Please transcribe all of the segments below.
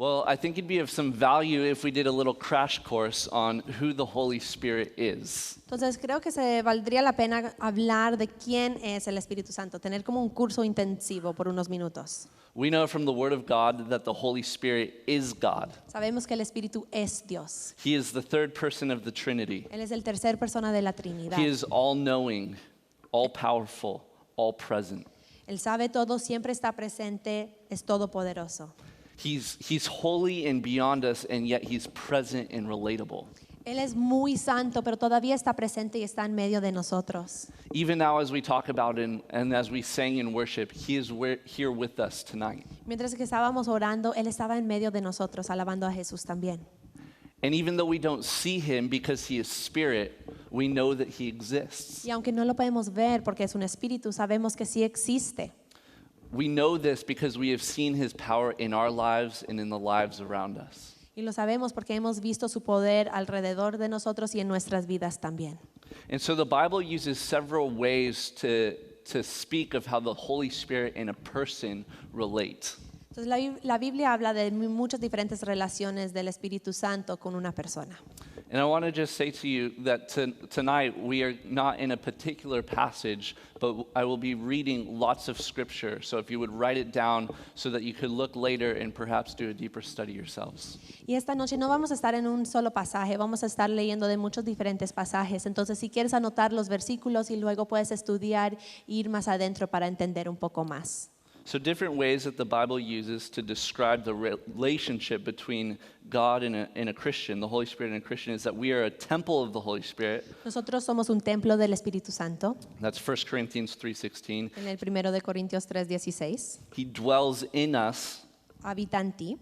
Well, I think it'd be of some value if we did a little crash course on who the Holy Spirit is. Entonces creo que se valdría la pena hablar de quién es el Espíritu Santo, tener como un curso intensivo por unos minutos. We know from the Word of God that the Holy Spirit is God. Sabemos que el Espíritu es Dios. He is the third person of the Trinity. Él es el tercer persona de la Trinidad. He is all-knowing, all-powerful, all-present. Él sabe todo, siempre está presente, es todopoderoso. He's holy and beyond us, and yet he's present and relatable. Él es muy santo, pero todavía está presente y está en medio de nosotros. Even now, as we talk about and as we sang in worship, he is here with us tonight. Mientras que estábamos orando, Él estaba en medio de nosotros, alabando a Jesús también. And even though we don't see him because he is spirit, we know that he exists. Y aunque no lo podemos ver porque es un espíritu, sabemos que sí existe. We know this because we have seen his power in our lives and in the lives around us. Y lo sabemos porque hemos visto su poder alrededor de nosotros y en nuestras vidas también. And so the Bible uses several ways to speak of how the Holy Spirit and a person relate. Entonces la Biblia habla de muchas diferentes relaciones del Espíritu Santo con una persona. And I want to just say to you that tonight we are not in a particular passage, but I will be reading lots of scripture. So if you would write it down so that you could look later and perhaps do a deeper study yourselves. Y esta noche no vamos a estar en un solo pasaje, vamos a estar leyendo de muchos diferentes pasajes. Entonces si quieres anotar los versículos y luego puedes estudiar e ir más adentro para entender un poco más. So different ways that the Bible uses to describe the relationship between God and a Christian, the Holy Spirit and a Christian, is that we are a temple of the Holy Spirit. Nosotros somos un templo del Espíritu Santo. That's 1 Corinthians 3:16. En el 1 de Corintios 3:16. He dwells in us. Habita en ti,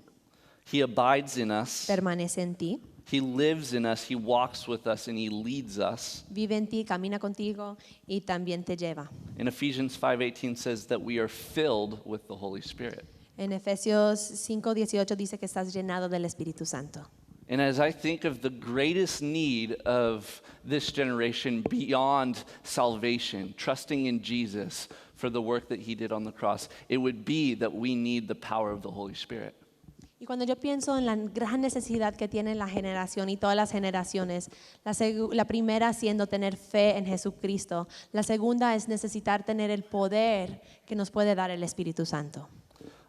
He abides in us. permanece en ti, He lives in us. He walks with us and he leads us. vive en ti, camina contigo y también te lleva. And Ephesians 5:18 says that we are filled with the Holy Spirit. En Efesios 5:18 dice que estás llenado del Espíritu Santo. And as I think of the greatest need of this generation beyond salvation, trusting in Jesus for the work that he did on the cross, it would be that we need the power of the Holy Spirit. Y cuando yo pienso en la gran necesidad que tiene la generación y todas las generaciones, la primera siendo tener fe en Jesucristo, la segunda es necesitar tener el poder que nos puede dar el Espíritu Santo.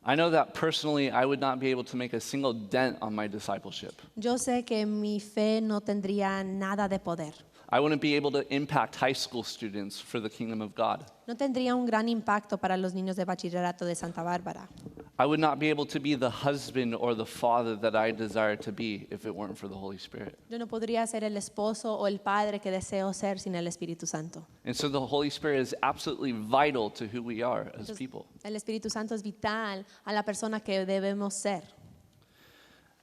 I know that personally I would not be able to make a single dent on my discipleship. Yo sé que mi fe no tendría nada de poder. I wouldn't be able to impact high school students for the kingdom of God. No tendría un gran impacto para los niños de bachillerato de Santa Bárbara. I would not be able to be the husband or the father that I desire to be if it weren't for the Holy Spirit. Yo no podría ser el esposo o el padre que deseo ser sin el Espíritu Santo. And so the Holy Spirit is absolutely vital to who we are as people. El Espíritu Santo es vital a la persona que debemos ser.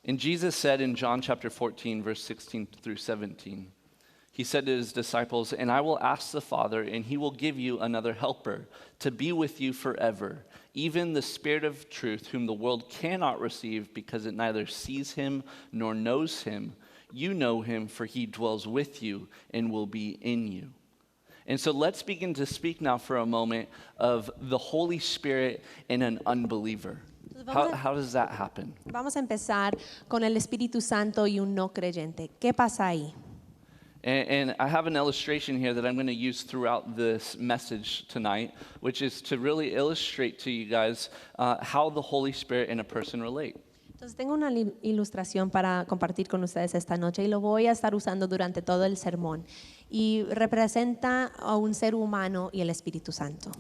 And Jesus said in John chapter 14, verse 16 through 17, he said to his disciples, "And I will ask the Father, and he will give you another helper to be with you forever, even the Spirit of truth, whom the world cannot receive because it neither sees him nor knows him. You know him, for he dwells with you and will be in you." And so let's begin to speak now for a moment of the Holy Spirit and an unbeliever. How does that happen? Vamos a empezar con el Espíritu Santo y un no creyente. ¿Qué pasa ahí? And I have an illustration here that I'm going to use throughout this message tonight, which is to really illustrate to you guys how the Holy Spirit and a person relate. Entonces tengo una ilustración para compartir con ustedes esta noche y lo voy a estar usando durante todo el sermón. Y representa a un ser humano y el Espíritu Santo.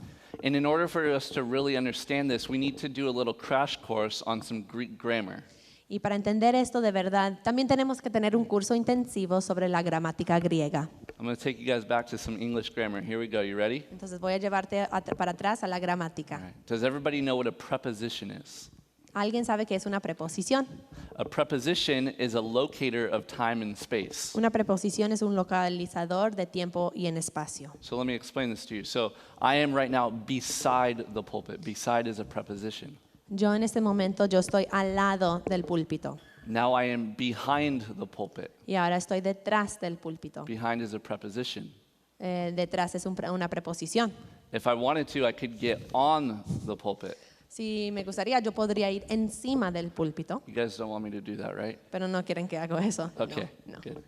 And in order for us to really understand this, we need to do a little crash course on some Greek grammar. Y para entender esto de verdad, también tenemos que tener un curso intensivo sobre la gramática griega. I'm going to take you guys back to some English grammar. Here we go. You ready? Entonces voy a llevarte para atrás a la All gramática. right. Does everybody know what a preposition is? ¿Alguien sabe qué es una preposición? A preposition is a locator of time and space. Una preposición es un localizador de tiempo y en espacio. So let me explain this to you. So I am right now beside the pulpit. Beside is a preposition. Yo en este momento yo estoy al lado del púlpito Now I am behind the pulpit. y ahora estoy detrás del púlpito. Behind is a preposition. Detrás es una preposición. If I wanted to, I could get on the pulpit. Si me gustaría, yo podría ir encima del púlpito, You guys don't want me to do that, right? pero no quieren que haga eso. Okay, No. good.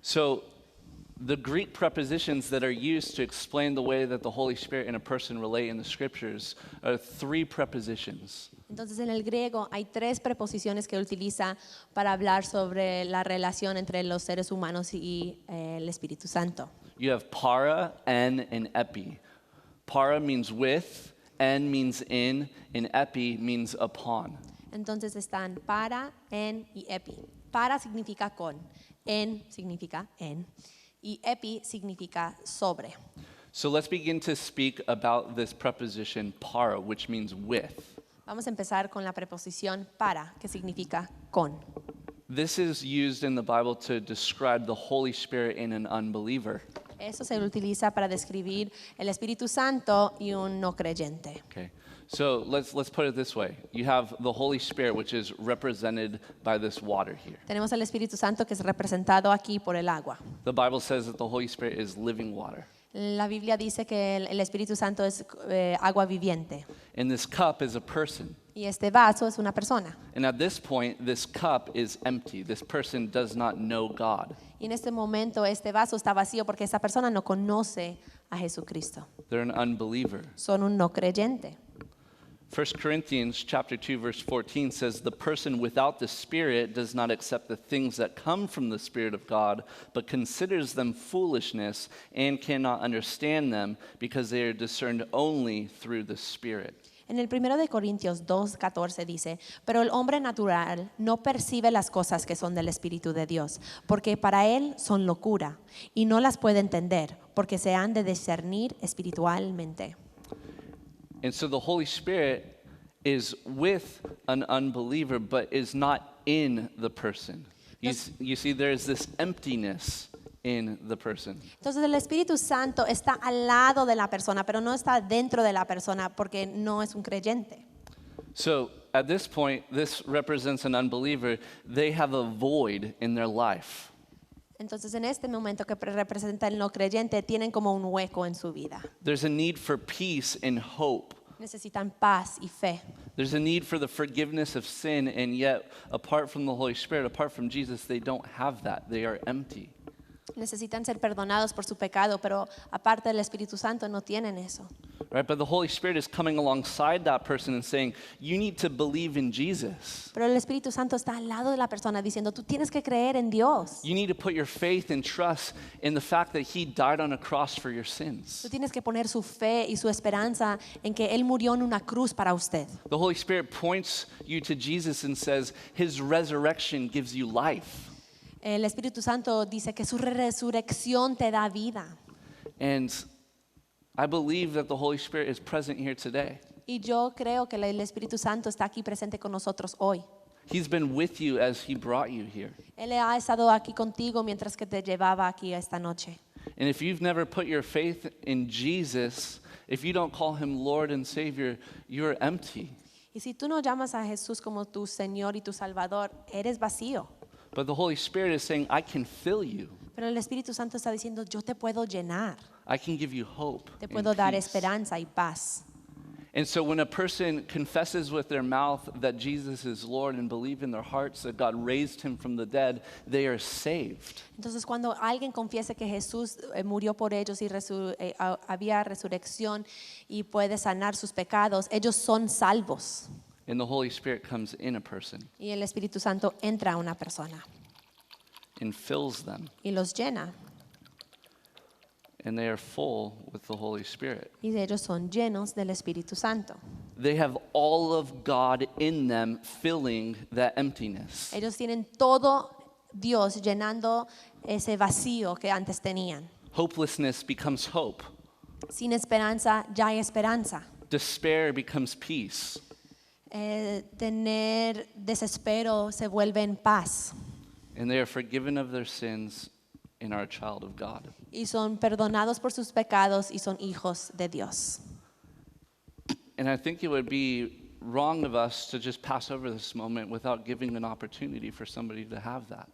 So, the Greek prepositions that are used to explain the way that the Holy Spirit and a person relate in the scriptures are three prepositions. Entonces en el griego hay 3 preposiciones que utiliza para hablar sobre la relación entre los seres humanos y el Espíritu Santo. You have para, en, and epi. Para means with, en means in, and epi means upon. Entonces están para, en y epi. Para significa con, en significa en y epi significa sobre. So let's begin to speak about this preposition para, which means with. Vamos a empezar con la preposición para, que significa con. This is used in the Bible to describe the Holy Spirit in an unbeliever. Eso se utiliza para describir el Espíritu Santo y un no creyente. Okay. So let's put it this way. You have the Holy Spirit, which is represented by this water here. Tenemos el Espíritu Santo que es representado aquí por el agua. The Bible says that the Holy Spirit is living water. La Biblia dice que el Espíritu Santo es agua viviente And this cup is a person. y este vaso es una persona. And at this point, this cup is empty. This person does not know God. Y en este momento este vaso está vacío porque esa persona no conoce a Jesucristo. They're an unbeliever. Son un no creyente. 1 Corinthians chapter 2 verse 14 says the person without the Spirit does not accept the things that come from the Spirit of God, but considers them foolishness and cannot understand them because they are discerned only through the Spirit. En el 1 de Corintios 2:14 dice, pero el hombre natural no percibe las cosas que son del Espíritu de Dios, porque para él son locura, y no las puede entender, porque se han de discernir espiritualmente. And so the Holy Spirit is with an unbeliever, but is not in the person. You see, there's this emptiness in the person. Entonces el Espíritu Santo está al lado de la persona, pero no está dentro de la persona porque no es un creyente. So at this point, this represents an unbeliever. They have a void in their life. Entonces en este momento que representa el no creyente, tienen como un hueco en su vida. There's a need for peace and hope. Necesitan paz y fe. There's a need for the forgiveness of sin, and yet, apart from the Holy Spirit, apart from Jesus, they don't have that. They are empty. Necesitan ser perdonados por su pecado, pero aparte del Espíritu Santo no tienen eso. Right? But the Holy Spirit is coming alongside that person and saying, you need to believe in Jesus. Pero el Espíritu Santo está al lado de la persona diciendo, tú tienes que creer en Dios. You need to put your faith and trust in the fact that He died on a cross for your Tú sins. tienes que poner su fe y su esperanza en que Él murió en una cruz para usted. The Holy Spirit points you to Jesus and says, His resurrection gives you life. El Espíritu Santo dice que su resurrección te da vida. And I believe that the Holy Spirit is present here today. Y yo creo que el Espíritu Santo está aquí presente con nosotros hoy. He's been with you as He brought you here. Él ha estado aquí contigo mientras que te llevaba aquí esta noche. And if you've never put your faith in Jesus, if you don't call Him Lord and Savior, you're empty. Y si tú no llamas a Jesús como tu Señor y tu Salvador, eres vacío. But the Holy Spirit is saying, I can fill you. Pero el Espíritu Santo está diciendo, yo te puedo llenar, I can give you hope. te and puedo dar peace. esperanza y paz. And so when a person confesses with their mouth that Jesus is Lord and believe in their hearts that God raised Him from the dead, they are saved. Entonces cuando alguien confiese que Jesús murió por ellos y había resurrección y puede sanar sus pecados, ellos son salvos. And the Holy Spirit comes in a person Y el Espíritu Santo entra a una persona and fills them. y los llena. And they are full with the Holy Spirit. Y ellos son llenos del Espíritu Santo. They have all of God in them, filling that emptiness. Ellos tienen todo Dios llenando ese vacío que antes tenían. Hopelessness becomes hope. Sin esperanza ya hay esperanza. Despair becomes peace. Tener desespero se vuelve en paz. And they are forgiven of their sins and are a child of God. Y son perdonados por sus pecados y son hijos de Dios. And I think it would be wrong of us to just pass over this moment without giving an opportunity for somebody to have that.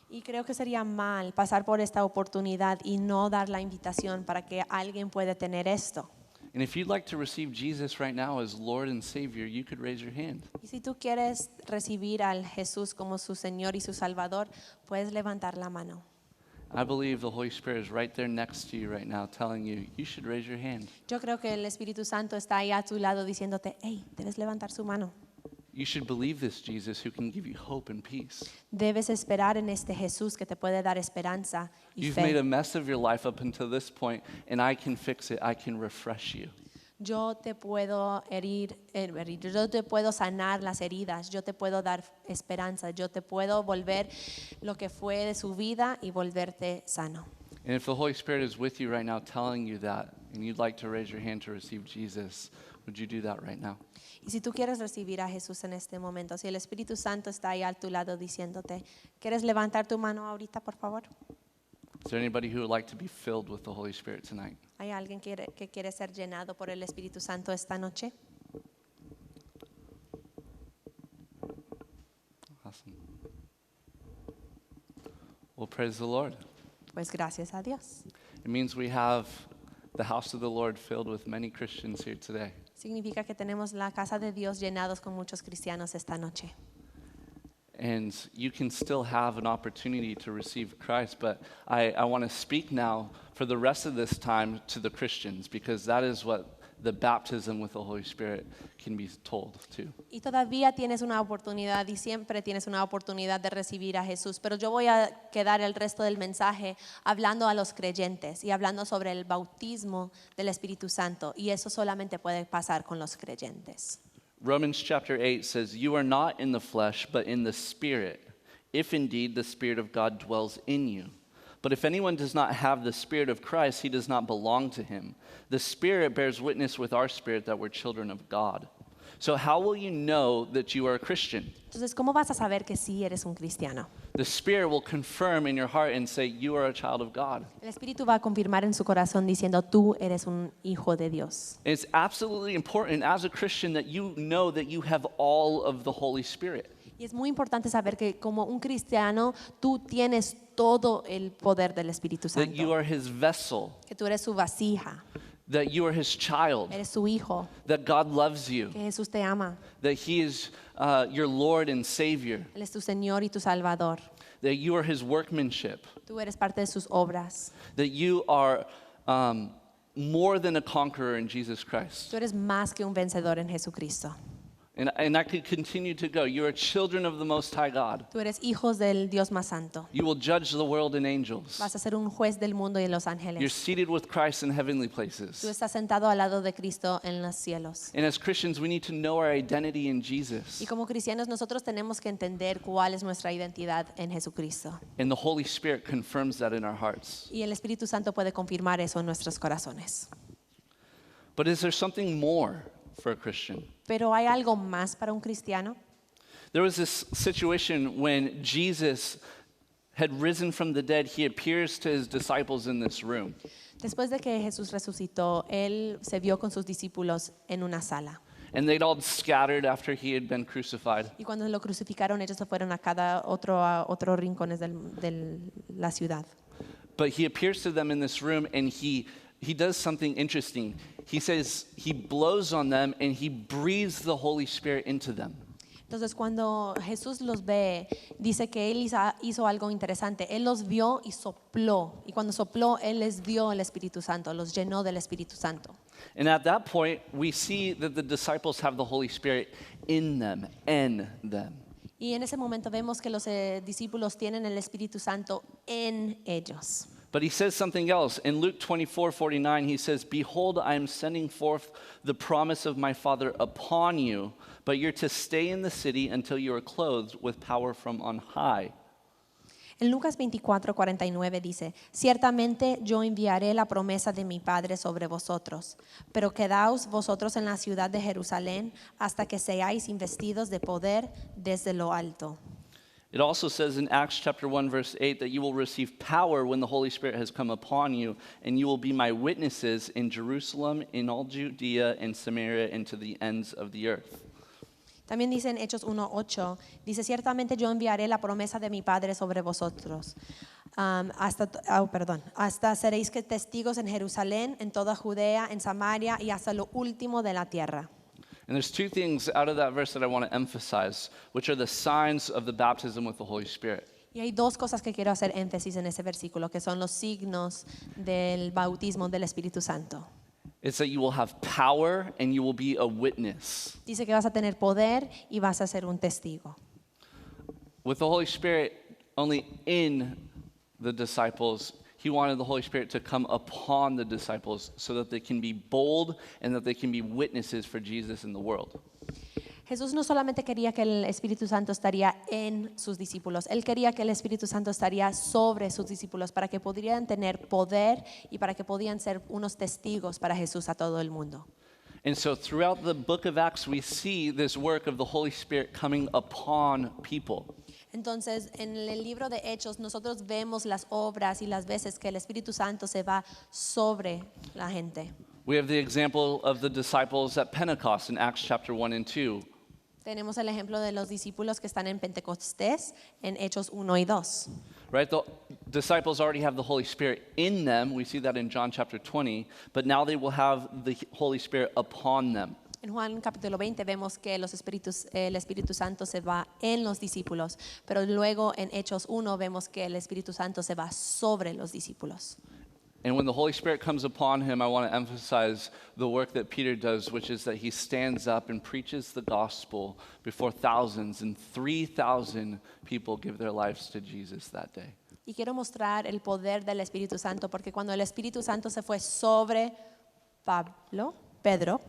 Y creo que sería mal pasar por esta oportunidad y no dar la invitación para que alguien pueda tener esto. And if you'd like to receive Jesus right now as Lord and Savior, you could raise your hand. Y si tú quieres recibir al Jesús como su Señor y su Salvador, puedes levantar la mano. I believe the Holy Spirit is right there next to you right now telling you, you should raise your hand. Yo creo que el Espíritu Santo está ahí a tu lado diciéndote, hey, debes levantar su mano. You should believe this Jesus who can give you hope and peace. Debes esperar en este Jesús que te puede dar esperanza y You've made a fe. mess of your life up until this point, and I can fix it. I can refresh you. Yo te puedo yo te puedo sanar las heridas, yo te puedo dar esperanza, yo te puedo volver lo que fue de su vida y volverte sano. And if the Holy Spirit is with you right now telling you that, and you'd like to raise your hand to receive Jesus, would you do that right now? Y si tú quieres recibir a Jesús en este momento, si el Espíritu Santo está ahí a tu lado diciéndote, ¿quieres levantar tu mano ahorita, por favor? Is there anybody who would like to be filled with the Holy Spirit tonight? ¿Hay alguien que quiere ser llenado por el Espíritu Santo esta noche? Awesome. Well, praise the Lord. Pues gracias a Dios. It means we have the house of the Lord filled with many Christians here today. Significa que tenemos la casa de Dios llenados con muchos cristianos esta noche. And you can still have an opportunity to receive Christ, but I want to speak now for the rest of this time to the Christians, because that is what the baptism with the Holy Spirit can be told to. Y todavía tienes una oportunidad y siempre tienes una oportunidad de recibir a Jesús, pero yo voy a quedar el resto del mensaje hablando a los creyentes y hablando sobre el bautismo del Espíritu Santo, y eso solamente puede pasar con los creyentes. Romans chapter 8 says, "You are not in the flesh, but in the Spirit, if indeed the Spirit of God dwells in you. But if anyone does not have the Spirit of Christ, he does not belong to him. The Spirit bears witness with our spirit that we're children of God." So how will you know that you are a Christian? Entonces, ¿cómo vas a saber que sí eres un cristiano? The Spirit will confirm in your heart and say, you are a child of God. El Espíritu va a confirmar en su corazón diciendo, tú eres un hijo de Dios. And it's absolutely important as a Christian that you know that you have all of the Holy Spirit. Y es muy importante saber que como un cristiano, tú tienes todo el poder del Espíritu That you Santo. are his vessel, Que tú eres su vasija, that you are his child, eres su hijo, that God loves you, que Jesús te ama. that he is your Lord and Savior, Él es tu Señor y tu Salvador. that you are his workmanship, Tú eres parte de sus obras. that you are more than a conqueror in Jesus Christ. Tú eres más que un vencedor en Jesucristo. And I could continue to go. You are children of the Most High God. Tú eres hijos del Dios más santo. You will judge the world and angels. Vas a ser un juez del mundo y de los You're ángeles. seated with Christ in heavenly Tú places. estás sentado al lado de Cristo en los cielos. And as Christians, we need to know our identity in Jesus. Y como cristianos nosotros tenemos que entender cuál es nuestra identidad en Jesucristo. And the Holy Spirit confirms that in our hearts. Y el Espíritu Santo puede confirmar eso en nuestros corazones. But is there something more for a Christian? Pero ¿hay algo más para un cristiano? There was this situation when Jesus had risen from the dead. He appears to his disciples in this room. Después de que Jesús resucitó, Él se vio con sus discípulos en una sala. And they'd all scattered after he had been crucified. Y cuando lo crucificaron, ellos se fueron a otro rincones de la ciudad. But he appears to them in this room and he does something interesting. He says he blows on them and he breathes the Holy Spirit into them. Entonces cuando Jesús los ve, dice que Él hizo algo interesante. Él los vio y sopló. Y cuando sopló, Él les dio el Espíritu Santo, los llenó del Espíritu Santo. And at that point, we see that the disciples have the Holy Spirit in them. Y en ese momento vemos que los discípulos tienen el Espíritu Santo en ellos. But he says something else. In Luke 24:49, he says, "Behold, I am sending forth the promise of my Father upon you, but you're to stay in the city until you are clothed with power from on high." En Lucas 24:49 dice, ciertamente yo enviaré la promesa de mi Padre sobre vosotros, pero quedaos vosotros en la ciudad de Jerusalén hasta que seáis investidos de poder desde lo alto. It also says in Acts chapter 1 verse 8 that you will receive power when the Holy Spirit has come upon you, and you will be my witnesses in Jerusalem, in all Judea and Samaria, and to the ends of the earth. También dice en Hechos 1:8, dice, ciertamente yo enviaré la promesa de mi Padre sobre vosotros, hasta seréis que testigos en Jerusalén, en toda Judea, en Samaria y hasta lo último de la tierra. And there's two things out of that verse that I want to emphasize, which are the signs of the baptism with the Holy Spirit. Y hay dos cosas que quiero hacer énfasis en ese versículo, que son los signos del bautismo del Espíritu Santo. It's that you will have power and you will be a witness. Dice que vas a tener poder y vas a ser un testigo. With the Holy Spirit only in the disciples, he wanted the Holy Spirit to come upon the disciples so that they can be bold and that they can be witnesses for Jesus in the world. Jesús no solamente quería que el Espíritu Santo estaría en sus discípulos, él quería que el Espíritu Santo estaría sobre sus discípulos para que pudieran tener poder y para que podían ser unos testigos para Jesús a todo el mundo. And so throughout the book of Acts, we see this work of the Holy Spirit coming upon people. Entonces, en el libro de Hechos, nosotros vemos las obras y las veces que el Espíritu Santo se va sobre la gente. We have the example of the disciples at Pentecost in Acts chapter 1 and 2. Tenemos el ejemplo de los discípulos que están en Pentecostés en Hechos 1 y 2. Right? The disciples already have the Holy Spirit in them. We see that in John chapter 20. But now they will have the Holy Spirit upon them. En Juan capítulo 20 vemos que el Espíritu Santo se va en los discípulos, pero luego en Hechos 1 vemos que el Espíritu Santo se va sobre los discípulos. And when the Holy Spirit comes upon him, I want to emphasize the work that Peter does, which is that he stands up and preaches the gospel before thousands, and 3,000 people give their lives to Jesus that day. Y quiero mostrar el poder del Espíritu Santo, porque cuando el Espíritu Santo se fue sobre Pedro,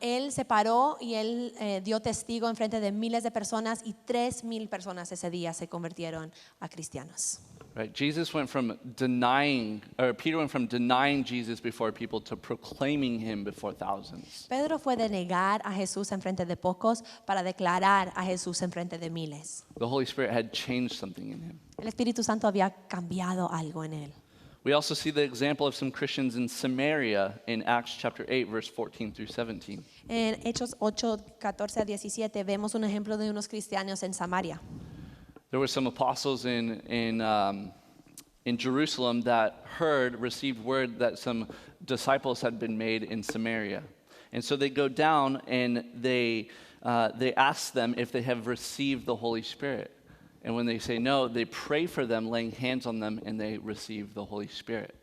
él se paró y él dio testigo en frente de miles de personas y 3,000 personas ese día se convirtieron a cristianos. Right? Peter went from denying Jesus before people to proclaiming him before thousands. Pedro fue de negar a Jesús en frente de pocos para declarar a Jesús en frente de miles. The Holy Spirit had changed something in him. El Espíritu Santo había cambiado algo en él. We also see the example of some Christians in Samaria in Acts chapter 8, verse 14 through 17. En Hechos 8, 14 a 17 vemos un ejemplo de unos cristianos en Samaria. There were some apostles in Jerusalem that received word that some disciples had been made in Samaria. And so they go down and they ask them if they have received the Holy Spirit. And when they say no, they pray for them, laying hands on them, and they receive the Holy Spirit.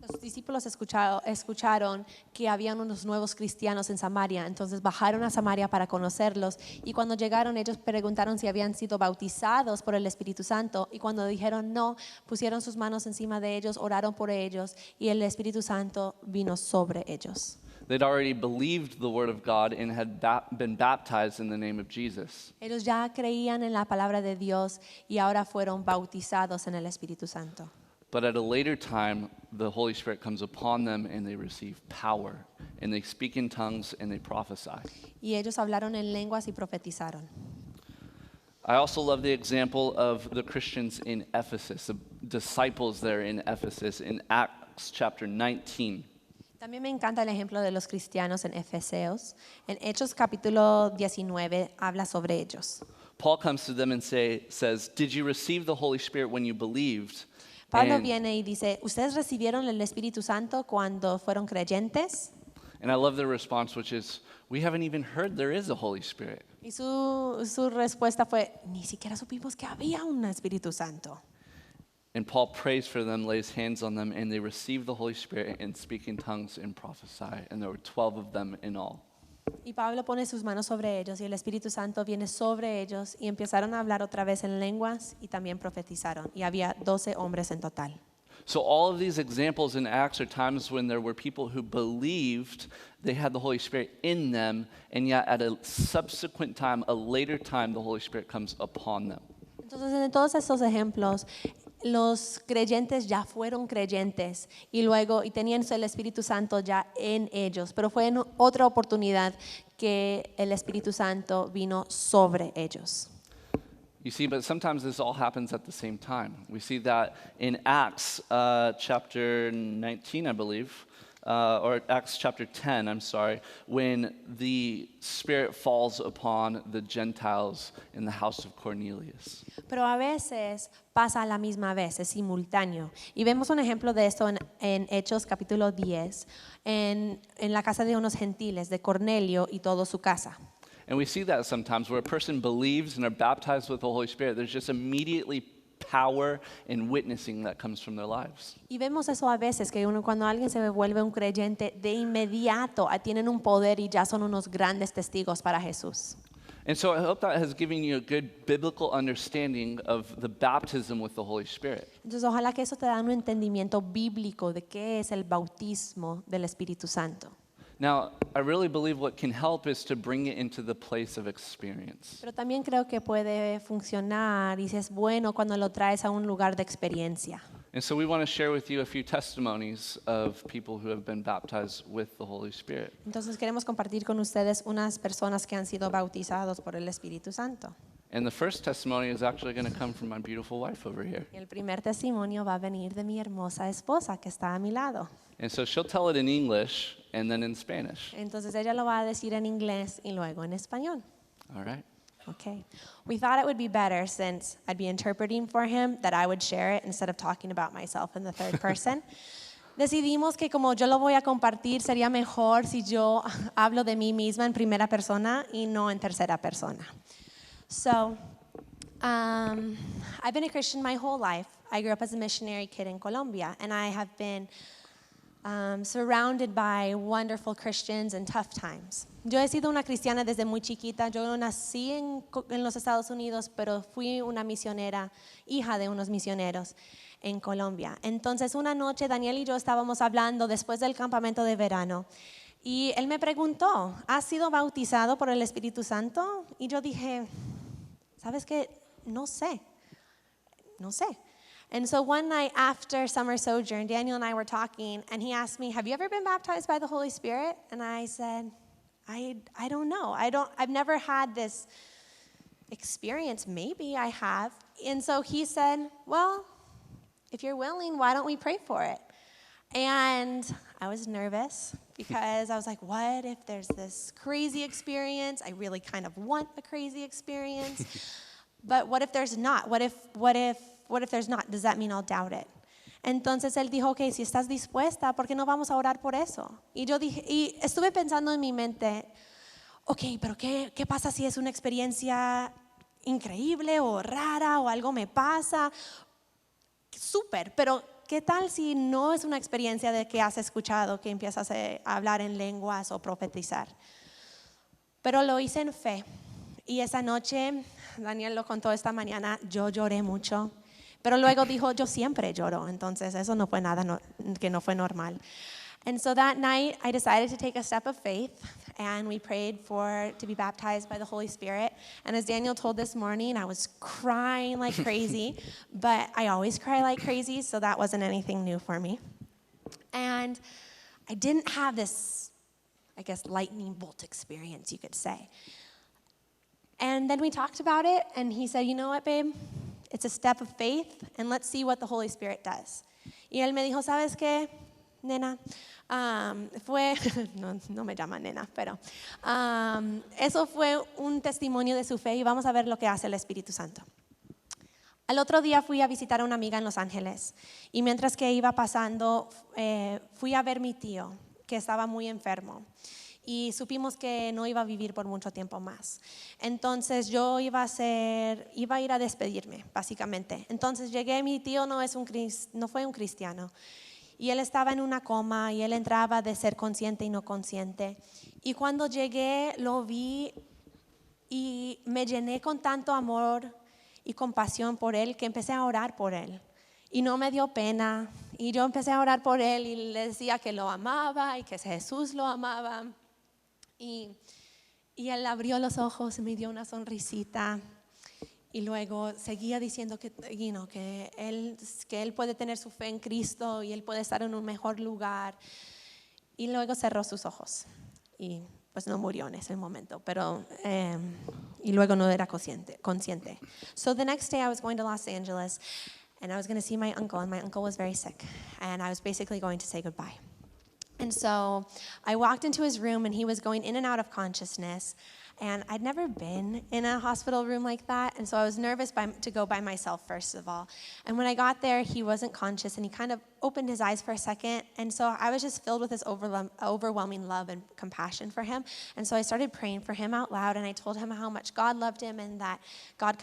Los discípulos escucharon que habían unos nuevos cristianos en Samaria, entonces bajaron a Samaria para conocerlos y cuando llegaron ellos preguntaron si habían sido bautizados por el Espíritu Santo y cuando dijeron no, pusieron sus manos encima de ellos, oraron por ellos y el Espíritu Santo vino sobre ellos. They'd already believed the word of God and had been baptized in the name of Jesus. Ellos ya creían en la palabra de Dios y ahora fueron bautizados en el Espíritu Santo. But at a later time, the Holy Spirit comes upon them and they receive power. And they speak in tongues and they prophesy. Y ellos hablaron en lenguas y profetizaron. I also love the example of the Christians in Ephesus, the disciples there in Ephesus in Acts chapter 19. También me encanta el ejemplo de los cristianos en Efesios. En Hechos capítulo 19 habla sobre ellos. Paul comes to them and says, "Did you receive the Holy Spirit when you believed?" Pablo And- viene y dice, ¿ustedes recibieron el Espíritu Santo cuando fueron creyentes? And I love their response, which is, "We haven't even heard there is a Holy Spirit." Y su respuesta fue, ni siquiera supimos que había un Espíritu Santo. And Paul prays for them, lays hands on them, and they receive the Holy Spirit and speak in tongues and prophesy. And there were 12 of them in all. Y Pablo pone sus manos sobre ellos y el Espíritu Santo viene sobre ellos y empezaron a hablar otra vez en lenguas y también profetizaron. Y había 12 hombres en total. So all of these examples in Acts are times when there were people who believed they had the Holy Spirit in them, and yet at a subsequent time, a later time, the Holy Spirit comes upon them. Entonces, en todos estos ejemplos, los creyentes ya fueron creyentes y luego y tenían el Espíritu Santo ya en ellos, pero fue en otra oportunidad que el Espíritu Santo vino sobre ellos. You see, but sometimes this all happens at the same time. We see that in Acts chapter 19, I believe, or Acts chapter 10, I'm sorry, when the Spirit falls upon the Gentiles in the house of Cornelius. Pero a veces pasa a la misma vez, es simultáneo. Y vemos un ejemplo de esto en Hechos capítulo 10, en la casa de unos gentiles, de Cornelio y toda su casa. And we see that sometimes where a person believes and are baptized with the Holy Spirit, there's just immediately power and witnessing that comes from their lives. Y vemos eso a veces, que cuando alguien se vuelve un creyente, de inmediato tienen un poder y ya son unos grandes testigos para Jesús. And so I hope that has given you a good biblical understanding of the baptism with the Holy Spirit. Entonces, ojalá que eso te da un entendimiento bíblico de qué es el bautismo del Espíritu Santo. Now, I really believe what can help is to bring it into the place of experience. Pero también creo que puede funcionar y es bueno cuando lo traes a un lugar de experiencia. And so we want to share with you a few testimonies of people who have been baptized with the Holy Spirit. Entonces queremos compartir con ustedes unas personas que han sido bautizados por el Espíritu Santo. And the first testimony is actually going to come from my beautiful wife over here. Y el primer testimonio va a venir de mi hermosa esposa que está a mi lado. And so she'll tell it in English and then in Spanish. Entonces ella lo va a decir en inglés y luego en español. All right? Okay. We thought it would be better, since I'd be interpreting for him, that I would share it instead of talking about myself in the third person. Decidimos que como yo lo voy a compartir, sería mejor si yo hablo de mí misma en primera persona y no en tercera persona. So, I've been a Christian my whole life. I grew up as a missionary kid in Colombia, and I have been surrounded by wonderful Christians in tough times. Yo he sido una cristiana desde muy chiquita. Yo nací en los Estados Unidos, pero fui una misionera, hija de unos misioneros en Colombia. Entonces, una noche Daniel y yo estábamos hablando después del campamento de verano. Y él me preguntó, ¿has sido bautizado por el Espíritu Santo? Y yo dije, ¿sabes qué? No sé. And so one night after summer sojourn, Daniel and I were talking, and he asked me, have you ever been baptized by the Holy Spirit? And I said, I don't know. I've never had this experience. Maybe I have. And so he said, well, if you're willing, why don't we pray for it? And I was nervous because I was like, what if there's this crazy experience? I really kind of want a crazy experience. But what if there's not? What if there's not? Does that mean I'll doubt it? Entonces él dijo, okay, si estás dispuesta, ¿por qué no vamos a orar por eso? Y yo dije, y estuve pensando en mi mente, okay, pero ¿qué pasa si es una experiencia increíble o rara o algo me pasa? Súper, pero ¿qué tal si no es una experiencia de que has escuchado, que empiezas a hablar en lenguas o profetizar? Pero lo hice en fe. Y esa noche, Daniel lo contó esta mañana, yo lloré mucho. Pero luego dijo, yo siempre lloro. Entonces eso no fue nada que no fue normal. And so that night, I decided to take a step of faith, and we prayed to be baptized by the Holy Spirit. And as Daniel told this morning, I was crying like crazy, but I always cry like crazy, so that wasn't anything new for me. And I didn't have this, I guess, lightning bolt experience, you could say. And then we talked about it, and he said, you know what, babe? It's a step of faith, and let's see what the Holy Spirit does. Y él me dijo, ¿sabes qué, nena? No me llama nena, pero eso fue un testimonio de su fe y vamos a ver lo que hace el Espíritu Santo. Al otro día fui a visitar a una amiga en Los Ángeles y mientras que iba pasando fui a ver a mi tío que estaba muy enfermo y supimos que no iba a vivir por mucho tiempo más. Entonces yo iba a ir a despedirme, básicamente. Entonces llegué, mi tío no fue un cristiano. Y él estaba en una coma y él entraba de ser consciente y no consciente. Y cuando llegué lo vi y me llené con tanto amor y compasión por él que empecé a orar por él. Y no me dio pena. Y yo empecé a orar por él y le decía que lo amaba y que Jesús lo amaba. Y él abrió los ojos y me dio una sonrisita. Y luego seguía diciendo que él puede tener su fe en Cristo y él puede estar en un mejor lugar. Y luego cerró sus ojos y pues no murió en ese momento, pero y luego no era consciente. So the next day I was going to Los Angeles and I was going to see my uncle, and my uncle was very sick, and I was basically going to say goodbye. And so I walked into his room and he was going in and out of consciousness. And I'd never been in a hospital room like that. And so I was nervous to go by myself, first of all. And when I got there, he wasn't conscious and he kind of opened his eyes for a second. And so I was just filled with this overwhelming love and compassion for him. And so I started praying for him out loud. And I told him how much God loved him and that God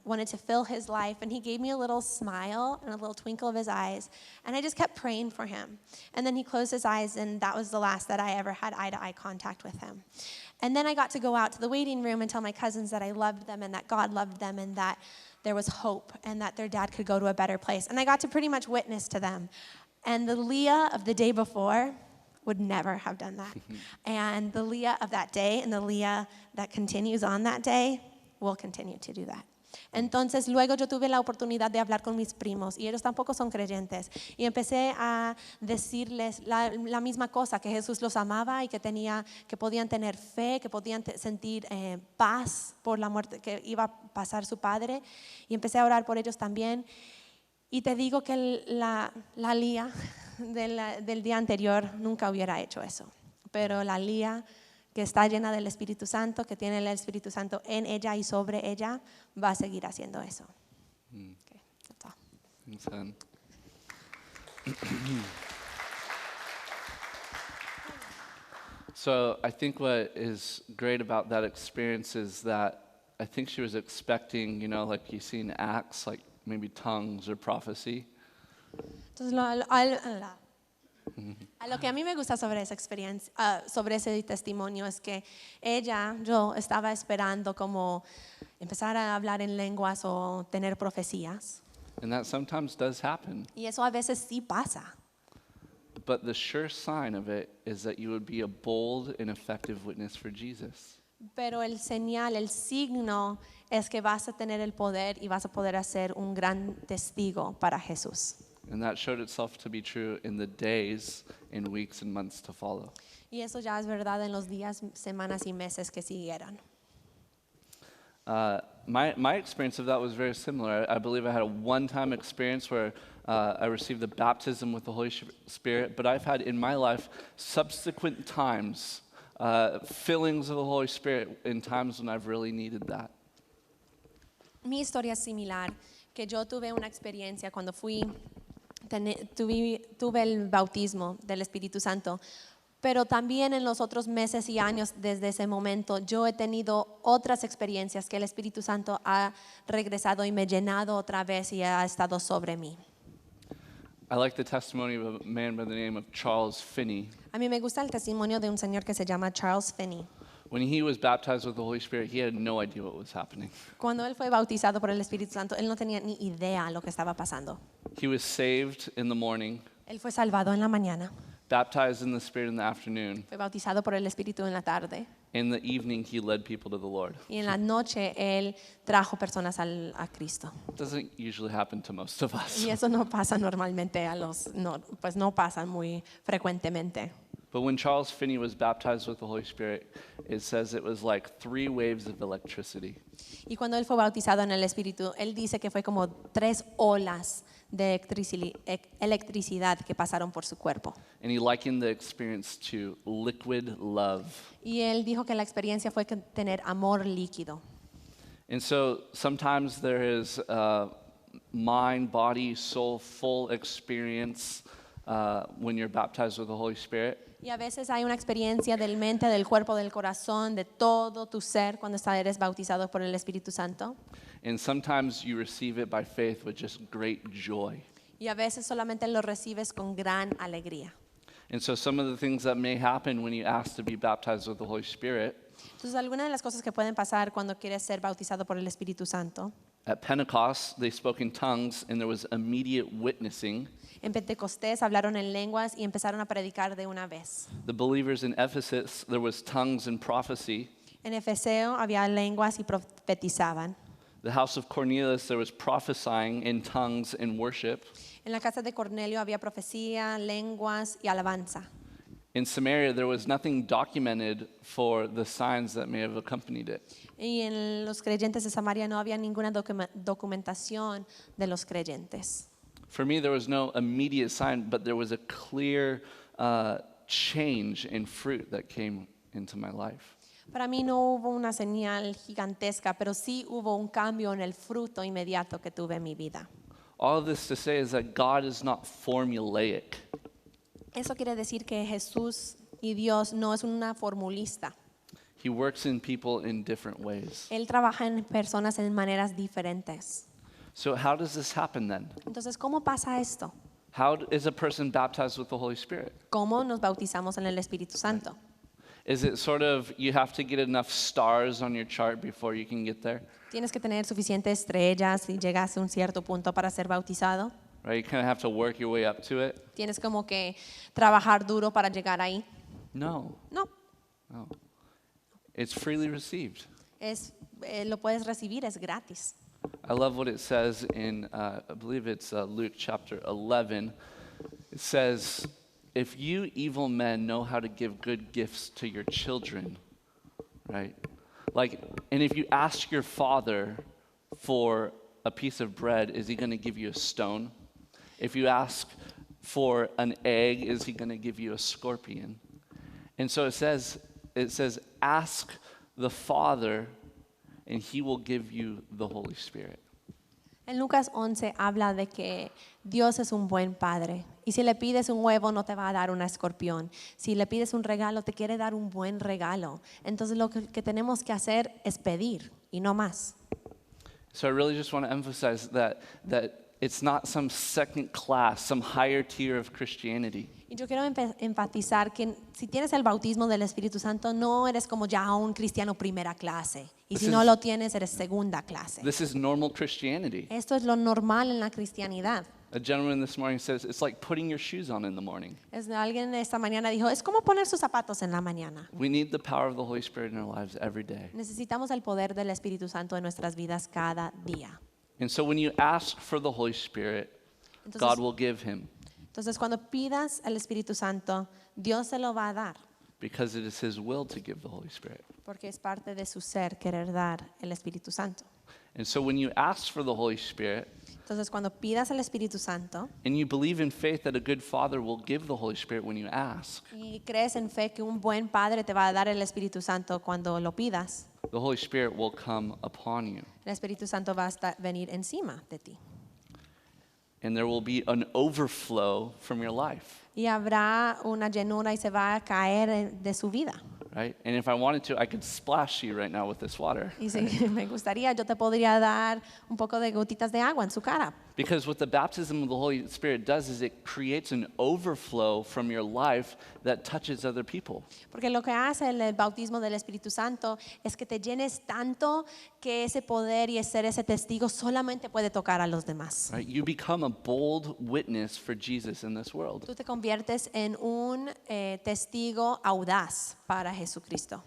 wanted to fill his life. And he gave me a little smile and a little twinkle of his eyes. And I just kept praying for him. And then he closed his eyes, and that was the last that I ever had eye-to-eye contact with him. And then I got to go out to the waiting room and tell my cousins that I loved them and that God loved them and that there was hope and that their dad could go to a better place. And I got to pretty much witness to them. And the Leah of the day before would never have done that. And the Leah of that day and the Leah that continues on that day will continue to do that. Entonces luego yo tuve la oportunidad de hablar con mis primos y ellos tampoco son creyentes y empecé a decirles la misma cosa, que Jesús los amaba y que podían tener fe, que podían sentir paz por la muerte que iba a pasar su padre, y empecé a orar por ellos también. Y te digo que la Lía del día anterior nunca hubiera hecho eso, pero la Lía que está llena del Espíritu Santo, que tiene el Espíritu Santo en ella y sobre ella, va a seguir haciendo eso. Okay, that's all. Thanks, Ann. So I think what is great about that experience is that I think she was expecting, like you see in Acts, like maybe tongues or prophecy. Entonces, a lo que a mí me gusta sobre esa experiencia, sobre ese testimonio, es que yo estaba esperando como empezar a hablar en lenguas o tener profecías. And that sometimes does happen. Y eso a veces sí pasa. But the sure sign of it is that you would be a bold and effective witness for Jesus. Pero el signo es que vas a tener el poder y vas a poder hacer un gran testigo para Jesús. And that showed itself to be true in the days and weeks and months to follow. Y eso ya es verdad en los días, semanas y meses que siguieron. My experience of that was very similar. I believe I had a one-time experience where I received the baptism with the Holy Spirit, but I've had in my life subsequent times fillings of the Holy Spirit in times when I've really needed that. Mi historia es similar, que yo tuve una experiencia cuando tuve el bautismo del Espíritu Santo, pero también en los otros meses y años desde ese momento yo he tenido otras experiencias que el Espíritu Santo ha regresado y me ha llenado otra vez y ha estado sobre mí. I like the testimony of a man by the name of Charles Finney. A mí me gusta el testimonio de un señor que se llama Charles Finney. When he was baptized with the Holy Spirit, he had no idea what was happening. Cuando él fue bautizado por el Espíritu Santo, él no tenía ni idea lo que estaba pasando. He was saved in the morning, Él fue salvado en la mañana, baptized in the Spirit in the afternoon. fue bautizado por el Espíritu en la tarde, In the evening, he led people to the Lord. y en la noche él trajo personas a Cristo. It doesn't usually happen to most of us. Y eso no pasa normalmente pues no pasa muy frecuentemente. But when Charles Finney was baptized with the Holy Spirit, it says it was like 3 waves of electricity. Y cuando él fue bautizado en el Espíritu, él dice que fue como 3 olas de electricidad que pasaron por su cuerpo. And he likened the experience to liquid love. Y él dijo que la experiencia fue tener amor líquido. And so sometimes there is a mind, body, soul, full experience when you're baptized with the Holy Spirit. Y a veces hay una experiencia del mente, del cuerpo, del corazón, de todo tu ser cuando eres bautizado por el Espíritu Santo. And sometimes you receive it by faith with just great joy. Y a veces solamente lo recibes con gran alegría. And so some of the things that may happen when you ask to be baptized with the Holy Spirit, Entonces, algunas de las cosas que pueden pasar cuando quieres ser bautizado por el Espíritu Santo. at Pentecost, they spoke in tongues and there was immediate witnessing. En Pentecostés hablaron en lenguas y empezaron a predicar de una vez. The believers in Ephesus, there was tongues and prophecy. En Efeseo había lenguas y profetizaban. The house of Cornelius, there was prophesying in tongues and worship. En la casa de Cornelio había profecía, lenguas y alabanza. In Samaria, there was nothing documented for the signs that may have accompanied it. Y en los creyentes de Samaria no había ninguna documentación de los creyentes. For me, there was no immediate sign, but there was a clear change and fruit that came into my life. Para mí no hubo una señal gigantesca, pero sí hubo un cambio en el fruto inmediato que tuve en mi vida. All of this to say is that God is not formulaic. Eso quiere decir que Jesús y Dios no es una formulista. He works in people in different ways. Él trabaja en personas en maneras diferentes. So how does this happen then? Entonces, ¿cómo pasa esto? How is a person baptized with the Holy Spirit? ¿Cómo nos bautizamos en el Espíritu Santo? Is it sort of you have to get enough stars on your chart before you can get there? Tienes que tener suficientes estrellas y llegas a un cierto punto para ser bautizado. Right? You kind of have to work your way up to it. Tienes como que trabajar duro para llegar ahí. No, No, no. It's freely received. lo puedes recibir, es gratis. I love what it says in, I believe it's Luke chapter 11. It says, if you evil men know how to give good gifts to your children, right? Like, and if you ask your father for a piece of bread, is he going to give you a stone? If you ask for an egg, is he going to give you a scorpion? And so it says, ask the Father, and he will give you the Holy Spirit. En Lucas 11 habla de que Dios es un buen padre. Y si le pides un huevo, no te va a dar un escorpión. Si le pides un regalo, te quiere dar un buen regalo. Entonces lo que tenemos que hacer es pedir y no más. So I really just want to emphasize that it's not some second class, some higher tier of Christianity. Y yo quiero enfatizar que si tienes el bautismo del Espíritu Santo, no eres como ya un cristiano primera clase. Y si no lo tienes, eres segunda clase. This is normal Christianity. Esto es lo normal en la cristianidad. A gentleman this morning says it's like putting your shoes on in the morning. Alguien esta mañana dijo, es como poner sus zapatos en la mañana. We need the power of the Holy Spirit in our lives every day. Necesitamos el poder del Espíritu Santo en nuestras vidas cada día. And so when you ask for the Holy Spirit, God will give him Entonces, cuando pidas al Espíritu Santo, Dios se lo va a dar, because it is his will to give the Holy Spirit. porque es parte de su ser querer dar el Espíritu Santo. And so when you ask for the Holy Spirit Entonces, cuando pidas al Espíritu Santo and you believe in faith that a good father will give the Holy Spirit when you ask, y crees en fe que un buen padre te va a dar el Espíritu Santo cuando lo pidas, the Holy Spirit will come upon you. el Espíritu Santo va a venir encima de ti. And there will be an overflow from your life, Y habrá una llenura y se va a caer de su vida. right? And if I wanted to, I could splash you right now with this water. Y si me gustaría, yo te podría dar un poco de gotitas de agua en su cara. Because what the baptism of the Holy Spirit does is it creates an overflow from your life that touches other people. Porque lo que hace el bautismo del Espíritu Santo es que te llenes tanto que ese poder y ser ese testigo solamente puede tocar a los demás. Right? You become a bold witness for Jesus in this world. Tú te conviertes en un testigo audaz para Jesucristo.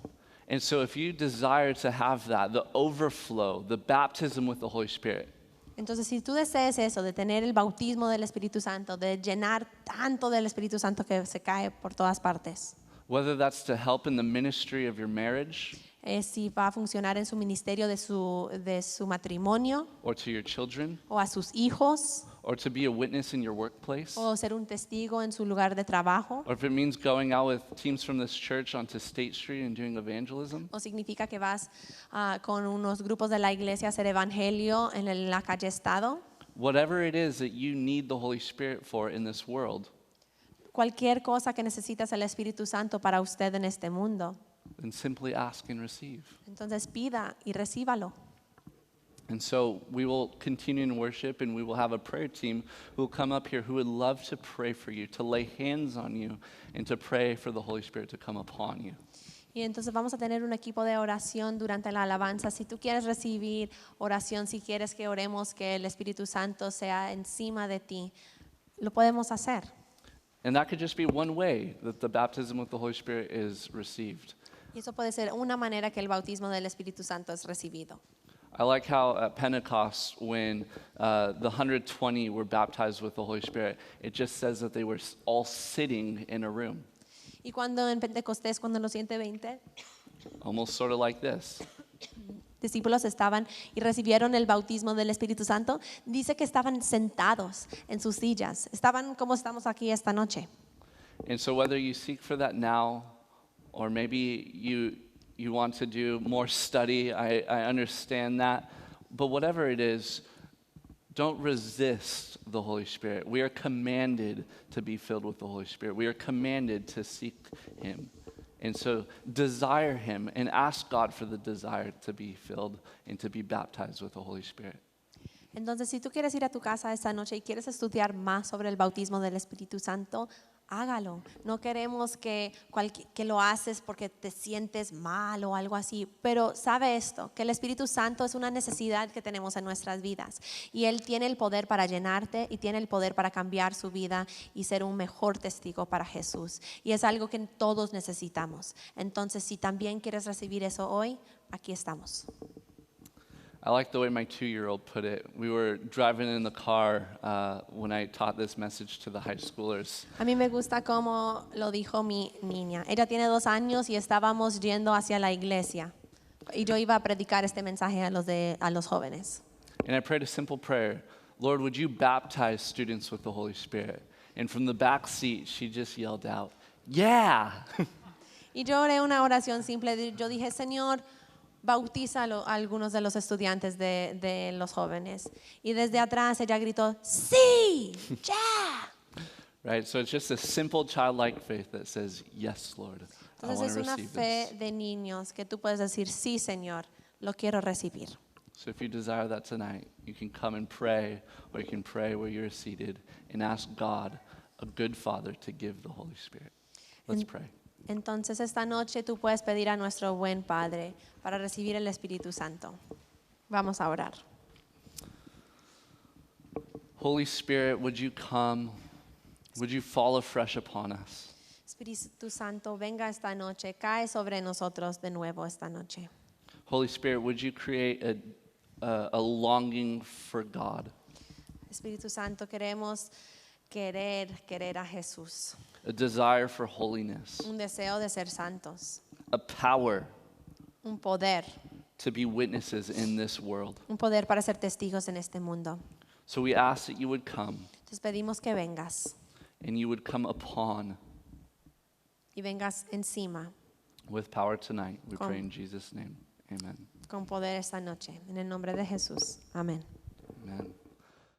And so if you desire to have that, the overflow, the baptism with the Holy Spirit, Entonces, si tú deseas eso, de tener el bautismo del Espíritu Santo, de llenar tanto del Espíritu Santo que se cae por todas partes, whether that's to help in the ministry of your marriage si va a funcionar en su ministerio de su matrimonio or to your children o a sus hijos, or to be a witness in your workplace, o ser un testigo en su lugar de trabajo, or if it means going out with teams from this church onto State Street and doing evangelism, o significa que vas con unos grupos de la iglesia a hacer evangelio en la calle Estado, whatever it is that you need the Holy Spirit for in this world, cualquier cosa que necesitas el Espíritu Santo para usted en este mundo, then simply ask and receive. entonces pida y recíbalo. And so we will continue in worship, and we will have a prayer team who will come up here who would love to pray for you, to lay hands on you, and to pray for the Holy Spirit to come upon you. Y entonces vamos a tener un equipo de oración durante la alabanza. Si tú quieres recibir oración, si quieres que oremos que el Espíritu Santo sea encima de ti, lo podemos hacer. And that could just be one way that the baptism with the Holy Spirit is received. Y eso puede ser una manera que el bautismo del Espíritu Santo es recibido. I like how at Pentecost, when the 120 were baptized with the Holy Spirit, it just says that they were all sitting in a room, Y cuando en Pentecostés, cuando los 120 almost sort of like this. discípulos estaban y recibieron el bautismo del Espíritu Santo, dice que estaban sentados en sus sillas, estaban como estamos aquí esta noche. And so whether you seek for that now, or maybe you want to do more study, I understand that. But whatever it is, don't resist the Holy Spirit. We are commanded to be filled with the Holy Spirit. We are commanded to seek Him. And so desire Him and ask God for the desire to be filled and to be baptized with the Holy Spirit. Entonces, si tú quieres ir a tu casa esta noche y quieres estudiar más sobre el bautismo del Espíritu Santo, hágalo. No queremos que lo haces porque te sientes mal o algo así, pero sabe esto, que el Espíritu Santo es una necesidad que tenemos en nuestras vidas y Él tiene el poder para llenarte y tiene el poder para cambiar su vida y ser un mejor testigo para Jesús. Y es algo que todos necesitamos. Entonces, si también quieres recibir eso hoy, aquí estamos. I like the way my 2-year-old put it. We were driving in the car when I taught this message to the high schoolers. A mí me gusta cómo lo dijo mi niña. Ella tiene 2 años y estábamos yendo hacia la iglesia. Y yo iba a predicar este mensaje a los jóvenes. And I prayed a simple prayer. Lord, would you baptize students with the Holy Spirit? And from the back seat, she just yelled out, yeah! Y yo oré una oración simple. Yo dije, Señor, bautiza a algunos de los estudiantes de los jóvenes. Y desde atrás ella gritó, sí, ya. Right, so it's just a simple childlike faith that says, yes, Lord, I want Entonces to es una receive fe this. de niños que tú puedes decir, sí, Señor, lo quiero recibir. So if you desire that tonight, you can come and pray, or you can pray where you're seated and ask God, a good Father, to give the Holy Spirit. Let's pray. Entonces esta noche tú puedes pedir a nuestro buen Padre para recibir el Espíritu Santo. Vamos a orar. Holy Spirit, would you come? Would you fall afresh upon us? Espíritu Santo, venga esta noche, cae sobre nosotros de nuevo esta noche. Holy Spirit, would you create a longing for God, Espíritu Santo, queremos querer a Jesús, a desire for holiness, un deseo de ser santos, a power un poder to be witnesses in this world? para ser testigos en este mundo. So we ask that you would come Entonces pedimos que vengas and you would come upon y vengas encima with power tonight. We Come. pray in Jesus' name. Amen. con poder esta noche. En el nombre de Jesús. Amén. Amen.